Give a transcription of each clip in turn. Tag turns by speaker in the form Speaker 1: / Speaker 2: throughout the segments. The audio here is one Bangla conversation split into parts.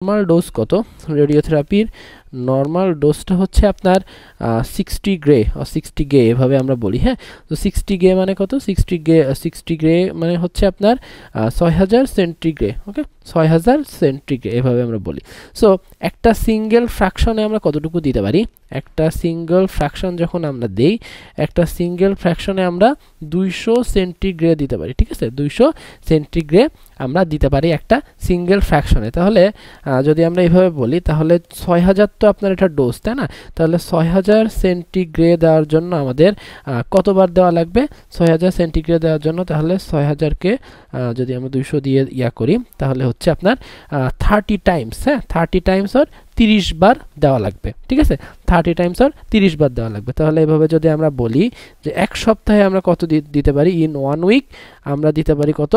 Speaker 1: নর্মাল ডোজ কত রেডিওথেরাপির? নর্মাল ডোজটা হচ্ছে আপনার 60 গ্রে or 60 গে এভাবে আমরা বলি। হ্যাঁ, তো 60 গে মানে কত? 60 গ্রে মানে হচ্ছে আপনার 6000 সেন্টিগ্রে। ওকে, 6000 সেন্টিগ্রে এভাবে আমরা বলি। সো একটা সিঙ্গেল ফ্র্যাকশনে আমরা কতটুকু দিতে পারি? একটা সিঙ্গেল ফ্র্যাকশন যখন আমরা দেই, একটা সিঙ্গেল ফ্র্যাকশনে আমরা 200 সেন্টিগ্রে দিতে পারি। ঠিক আছে, 200 সেন্টিগ্রে আমরা দিতে পারি একটা সিঙ্গেল ফ্র্যাকশনে। তাহলে যদি আমরা এইভাবে বলি, তাহলে 6000 তো আপনার এটা ডোজ, তাই না? তাহলে 6000 সেন্টিগ্রেড দেওয়ার জন্য আমাদের কতবার দেওয়া লাগবে? 6000 সেন্টিগ্রেড দেওয়ার জন্য তাহলে 6000কে যদি আমরা 200 দিয়ে করি, তাহলে হচ্ছে আপনার 30 টাইমস, হ্যাঁ 30 টাইমস আর 30 বার দেওয়া লাগবে। ঠিক আছে, 30 টাইমস আর 30 বার দেওয়া লাগবে। তাহলে এভাবে যদি আমরা বলি যে এক সপ্তাহে আমরা কত দিতে পারি, ইন 1 উইক আমরা দিতে পারি কত?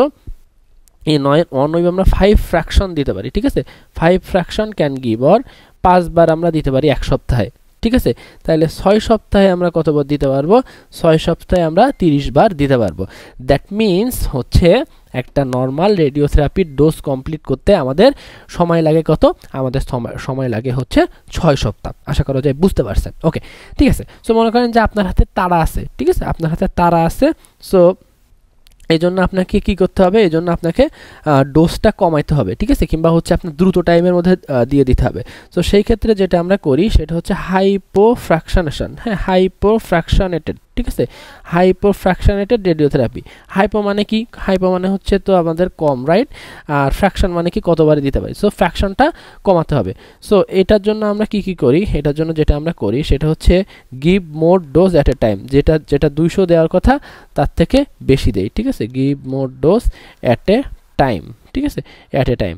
Speaker 1: এই 1 উইক আমরা 5 ফ্র্যাকশন দিতে পারি। ঠিক আছে, 5 ফ্র্যাকশন ক্যান গিভ, অর 5 বার আমরা দিতে পারি এক সপ্তাহে। ঠিক আছে, তাহলে 6 সপ্তাহে আমরা কতবার দিতে পারবো? 6 সপ্তাহে আমরা 30 বার দিতে পারবো। দ্যাট মিনস হচ্ছে একটা নর্মাল রেডিওথেরাপির ডোজ কমপ্লিট করতে আমাদের সময় লাগে কত? আমাদের সময় লাগে হচ্ছে 6 সপ্তাহ। আশা করা যায় বুঝতে পারছেন। ওকে, ঠিক আছে। সো মনে করেন যে আপনার হাতে তাড়া আছে। ঠিক আছে, আপনার হাতে তাড়া আছে। সো এই জন্য আপনাকে কি করতে হবে? এই জন্য আপনাকে ডোজটা কমাইতে হবে। ঠিক আছে, কিংবা হচ্ছে আপনার দ্রুত টাইমের মধ্যে দিয়ে দিতে হবে। তো সেই ক্ষেত্রে যেটা আমরা করি সেটা হচ্ছে হাইপোফ্র্যাকশনেশন। হ্যাঁ, হাইপোফ্র্যাকশনেটেড। ঠিক আছে, হাইপোফ্র্যাকশনেটেড রেডিওথেরাপি। হাইপো মানে কি? হাইপো মানে হচ্ছে তো আমাদের কম, রাইট? আর ফ্র্যাকশন মানে কি? কতবারে দিতে পারি। সো ফ্র্যাকশনটা কমাতে হবে। সো এটার জন্য আমরা কি করি? এটার জন্য যেটা আমরা করি সেটা হচ্ছে give more dose at a time. যেটা 200 দেওয়ার কথা তার থেকে বেশি দেই। ঠিক আছে, give more dose at a time. ঠিক আছে, অ্যাট এ টাইম।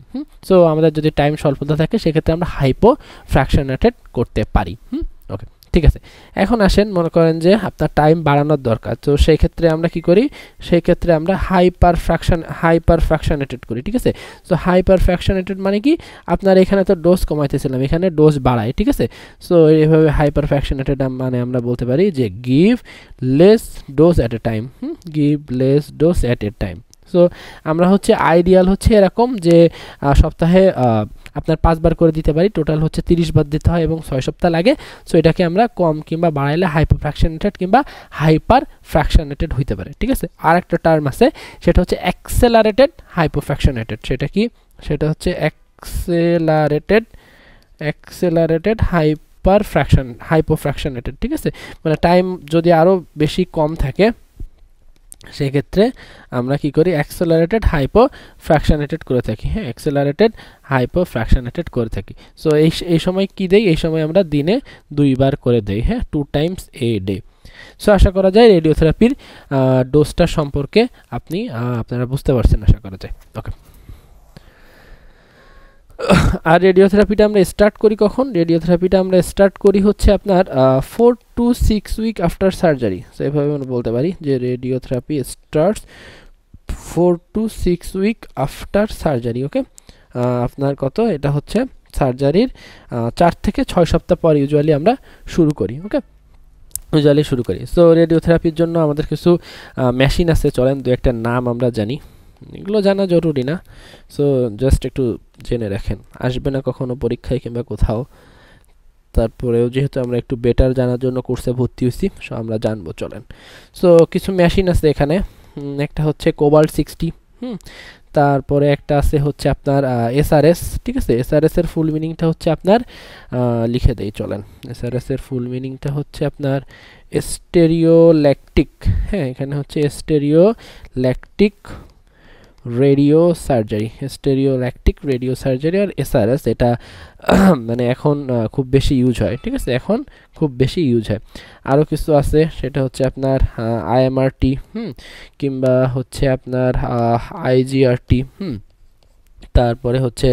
Speaker 1: সো আমাদের যদি টাইম স্বল্পতা থাকে সেক্ষেত্রে আমরা হাইপো ফ্র্যাকশনেটেড করতে পারি। ওকে, ঠিক আছে। এখন আসেন, মনে করেন যে আপনার টাইম বাড়ানোর দরকার। তো সেই ক্ষেত্রে আমরা কি করি? সেই ক্ষেত্রে আমরা হাইপার ফ্র্যাকশনেটেড করি। ঠিক আছে, সো হাইপার ফ্র্যাকশনেটেড মানে কি? আপনার এখানে তো ডোজ কমাইতেছিলাম, এখানে ডোজ বাড়াই। ঠিক আছে, সো এইভাবে হাইপার ফ্র্যাকশনেটেড মানে আমরা বলতে পারি যে give less dose at a time. Give less dose at a time. So আমরা হচ্ছে আইডিয়াল হচ্ছে এরকম যে সপ্তাহে আপনার 5 বার করে দিতে পারি। টোটাল হচ্ছে 30 বার দিতে হয় এবং 6 সপ্তাহ লাগে। সো এটাকে আমরা কম কিংবা বাড়াইলে হাইপোফ্র্যাকশনেটেড কিংবা হাইপার ফ্র্যাকশনেটেড হইতে পারে। ঠিক আছে, আর একটা টার্ম আছে সেটা হচ্ছে অ্যাক্সেলারেটেড হাইপোফ্র্যাকশনেটেড। সেটা কি? সেটা হচ্ছে অ্যাক্সেলারেটেড হাইপোফ্র্যাকশনেটেড। ঠিক আছে, মানে টাইম যদি আরও বেশি কম থাকে সেক্ষেত্রে আমরা কি করি? অ্যাক্সেলারেটেড হাইপোফ্র্যাকশনেটেড করে থাকি। হ্যাঁ, অ্যাক্সেলারেটেড হাইপোফ্র্যাকশনেটেড করে থাকি। সো এই সময় কি দেই? এই সময় আমরা দিনে 2 বার করে দেই। হ্যাঁ, 2 টাইমস এ ডে। সো আশা করা যায় রেডিওথেরাপির ডোজটা সম্পর্কে আপনারা বুঝতে পারছেন, আশা করা যায়। ওকে, আর রেডিওথেরাপিটা আমরা স্টার্ট করি কখন? রেডিওথেরাপিটা আমরা স্টার্ট করি হচ্ছে আপনার 4 to 6 week after surgery. So এভাবে আমরা বলতে পারি যে radiotherapy starts 4 to 6 week after surgery. Okay, আপনার কত? এটা হচ্ছে সার্জারির 4 থেকে 6 সপ্তাহ পর ইউজুয়ালি আমরা শুরু করি। ওকে, ইউজুয়ালি শুরু করি। সো রেডিওথেরাপির জন্য আমাদের কিছু মেশিন আছে, চলেন দু একটা নাম আমরা জানি। এগুলো জানা জরুরি না, সো জাস্ট একটু জেনে রাখেন, আসবে না কখনো পরীক্ষায় কিংবা কোথাও। তারপরেও যেহেতু আমরা একটু বেটার জানার জন্য কোর্সে ভর্তি হয়েছি, সো আমরা জানবো। চলেন, সো কিছু মেশিন আছে এখানে। একটা হচ্ছে কোবাল্ট 60। তারপরে একটা আছে হচ্ছে আপনার এসআরএস। ঠিক আছে, এসআরএস এর ফুল মিনিংটা হচ্ছে আপনার লিখে দেই, চলেন। এসআরএস এর ফুল মিনিংটা হচ্ছে আপনার স্টেরিওল্যাকটিক। হ্যাঁ, এখানে হচ্ছে স্টেরিওল্যাকটিক রেডিও সার্জারি, স্টেরিওল্যাকটিক রেডিও সার্জারি। আর এসআরএস এটা মানে এখন খুব বেশি ইউজ হয়। ঠিক আছে, এখন খুব বেশি ইউজ হয়। আরও কিছু আছে, সেটা হচ্ছে আপনার আইএমআরটি, কিংবা হচ্ছে আপনার আইজিআরটি। তারপরে হচ্ছে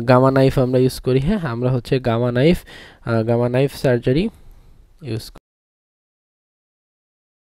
Speaker 1: গামা নাইফ আমরা ইউজ করি। হ্যাঁ, আমরা হচ্ছে গামা নাইফ সার্জারি ইউজ